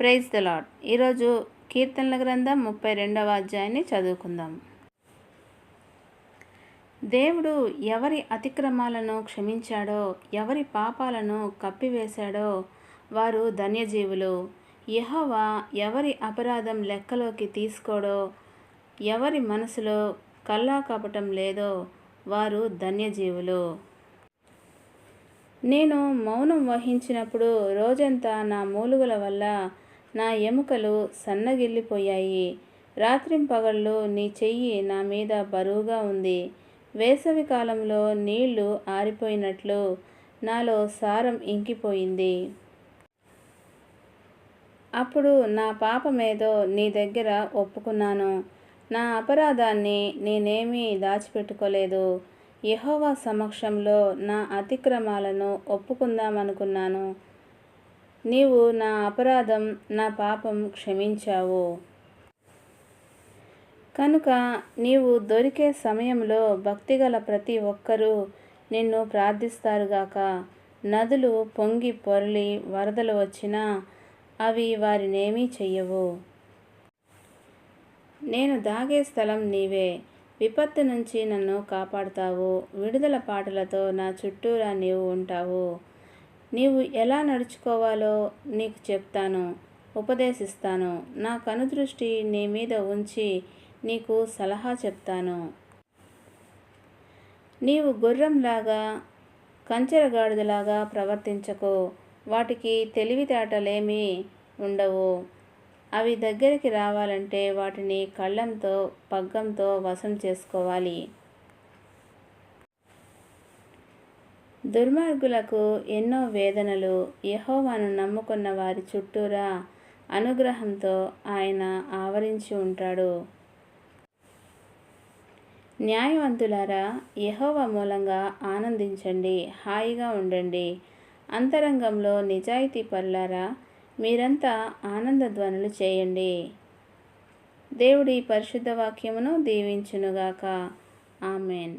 Praise the lord. ఈరోజు కీర్తనల గ్రంథం 32వ అధ్యాయాన్ని చదువుకుందాం. దేవుడు ఎవరి అతిక్రమాలను క్షమించాడో, ఎవరి పాపాలను కప్పివేశాడో వారు ధన్యజీవులు. యెహోవా ఎవరి అపరాధం లెక్కలోకి తీసుకోడో, ఎవరి మనసులో కల్లాకపటం లేదో వారు ధన్యజీవులు. నేను మౌనం వహించినప్పుడు రోజంతా నా మూలుగుల వల్ల నా ఎముకలు సన్నగిల్లిపోయాయి. రాత్రింపగళ్ళు నీ చెయ్యి నా మీద బరువుగా ఉంది. వేసవి కాలంలో నీళ్లు ఆరిపోయినట్లు నాలో సారం ఇంకిపోయింది. అప్పుడు నా పాపమేదో నీ దగ్గర ఒప్పుకున్నాను. నా అపరాధాన్ని నేనేమీ దాచిపెట్టుకోలేదు. యెహోవా సమక్షంలో నా అతిక్రమాలను ఒప్పుకుందామనుకున్నాను. నీవు నా అపరాధం, నా పాపం క్షమించావు. కనుక నీవు దొరికే సమయంలో భక్తిగల ప్రతి ఒక్కరూ నిన్ను ప్రార్థిస్తారుగాక. నదులు పొంగి పొరలి వరదలు వచ్చినా అవి వారినేమీ చెయ్యవు. నేను దాగే స్థలం నీవే. విపత్తు నుంచి నన్ను కాపాడుతావు. విడుదల పాటలతో నా చుట్టూరా నీవు ఉంటావు. నీవు ఎలా నడుచుకోవాలో నీకు చెప్తాను, ఉపదేశిస్తాను. నా కనుదృష్టి నీ మీద ఉంచి నీకు సలహా చెప్తాను. నీవు గుర్రంలాగా కంచెరగాడిదలాగా ప్రవర్తించకు. వాటికి తెలివితేటలేమీ ఉండవు. అవి దగ్గరికి రావాలంటే వాటిని కళ్ళంతో పగ్గంతో వశం చేసుకోవాలి. దుర్మార్గులకు ఎన్నో వేదనలు. యెహోవాను నమ్ముకున్న వారి చుట్టూరా అనుగ్రహంతో ఆయన ఆవరించి ఉంటాడు. న్యాయవంతులారా, యెహోవా మూలంగా ఆనందించండి, హాయిగా ఉండండి. అంతరంగంలో నిజాయితీ పరులారా, మీరంతా ఆనందధ్వనులు చేయండి. దేవుడి పరిశుద్ధ వాక్యమును దీవించునుగాక. ఆమేన్.